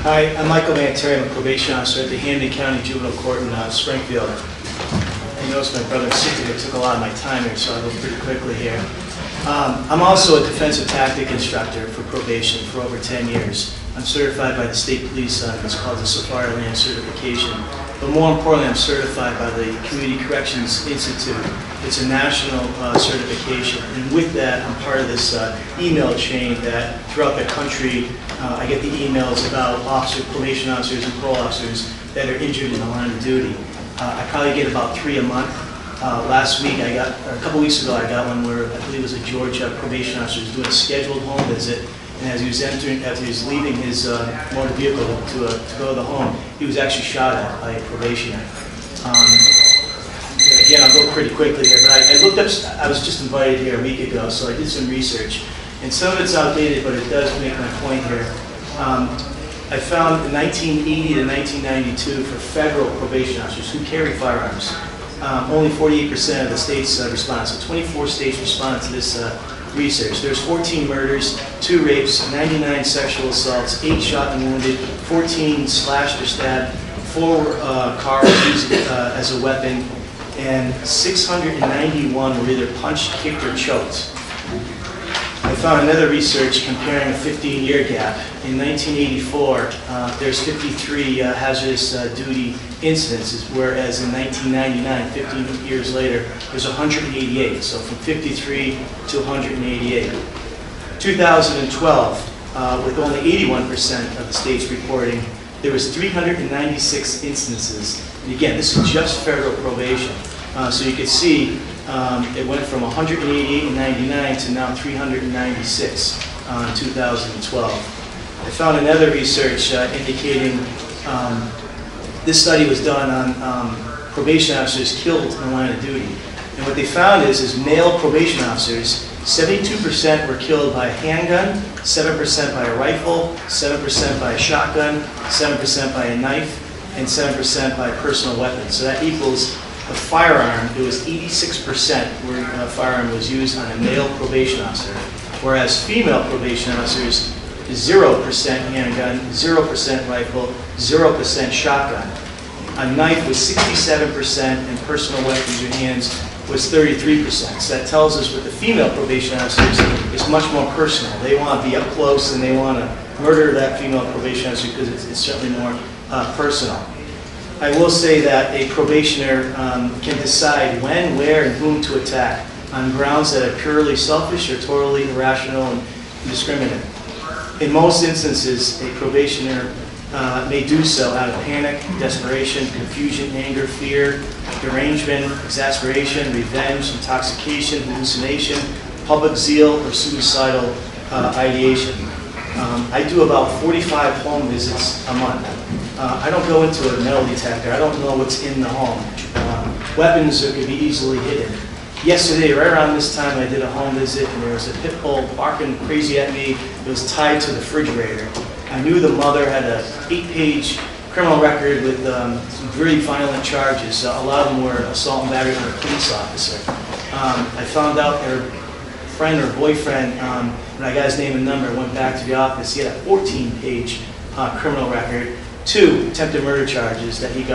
Hi, I'm Michael Manteria. I'm a probation officer at the Hamden County Juvenile Court in Springfield. I noticed my brother and sister here took a lot of my time here, so I'll go pretty quickly here. I'm also a defensive tactic instructor for probation for over 10 years. I'm certified by the state police on what's called the Safari Land certification. But more importantly, I'm certified by the Community Corrections Institute. It's a national certification. And with that, I'm part of this email chain that throughout the country, I get the emails about probation officers and parole officers that are injured in the line of duty. I probably get about 3 a month. Last week, or a couple weeks ago, I got one where I believe it was a Georgia probation officer who was doing a scheduled home visit, and as he was leaving his motor vehicle to go to the home, he was actually shot at by a probationer. Again, I'll go pretty quickly here, but I looked up. I was just invited here a week ago, so I did some research, and some of it's outdated, but it does make my point here. I found in 1980 to 1992 for federal probation officers who carry firearms. Only 48% of the states respond. So 24 states responded to this research. There's 14 murders, 2 rapes, 99 sexual assaults, 8 shot and wounded, 14 slashed or stabbed, 4 cars used as a weapon, and 691 were either punched, kicked, or choked. I found another research comparing a 15-year gap. In 1984, there's 53 hazardous duty incidences, whereas in 1999, 15 years later, there's 188. So from 53 to 188. 2012, with only 81% of the states reporting, there was 396 instances. And again, this is just federal probation. So you can see it went from 188 in 99 to now 396 in 2012. I found another research indicating this study was done on probation officers killed in the line of duty. And what they found is male probation officers, 72% were killed by a handgun, 7% by a rifle, 7% by a shotgun, 7% by a knife, and 7% by a personal weapon. So that equals a firearm. It was 86% where a firearm was used on a male probation officer, whereas female probation officers, 0% handgun, 0% rifle, 0% shotgun. A knife was 67%, and personal weapons or hands was 33%. So that tells us with the female probation officers, it's much more personal. They want to be up close and they want to murder that female probation officer because it's certainly more personal. I will say that a probationer can decide when, where, and whom to attack on grounds that are purely selfish or totally irrational and indiscriminate. In most instances, a probationer may do so out of panic, desperation, confusion, anger, fear, derangement, exasperation, revenge, intoxication, hallucination, public zeal, or suicidal ideation. I do about 45 home visits a month. I don't go into a metal detector. I don't know what's in the home. Weapons that could be easily hidden. Yesterday, right around this time, I did a home visit, and there was a pit bull barking crazy at me. It was tied to the refrigerator. I knew the mother had an 8-page criminal record with some very violent charges. A lot of them were assault and battery on a police officer. I found out their friend or boyfriend, when I got his name and number, went back to the office. He had a 14-page criminal record, 2 attempted murder charges that he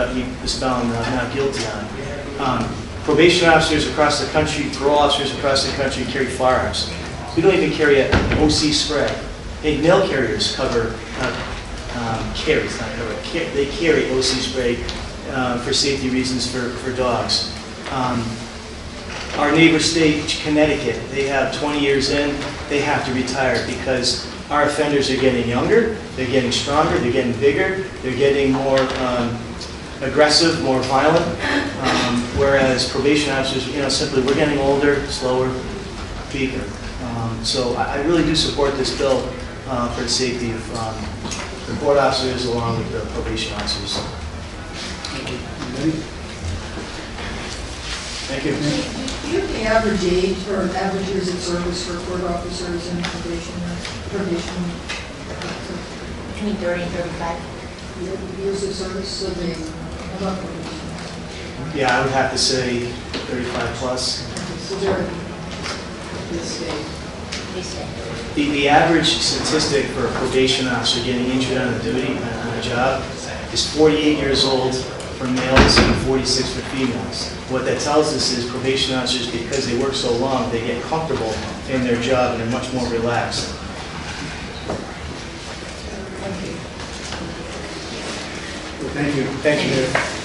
was found not guilty on. Probation officers across the country, parole officers across the country carry firearms. We don't even carry an OC spray. Hey, mail carriers they carry OC spray for safety reasons for dogs. Our neighbor state, Connecticut, they have 20 years in, they have to retire because our offenders are getting younger, they're getting stronger, they're getting bigger, they're getting more aggressive, more violent, whereas probation officers, simply we're getting older, slower, weaker. So I really do support this bill for the safety of the court officers along with the probation officers. Thank you. Thank you. Do you have the average age or average years of service for court officers and probation? Between 30 and 35. Years of service, so they about probation. Yeah, I would have to say 35 plus. So they're at this stage. you say? The average statistic for a probation officer getting injured on a duty, on a job, is 48 years old for males and 46 for females. What that tells us is probation officers, because they work so long, they get comfortable in their job and they're much more relaxed. Thank you. Thank you. Thank you.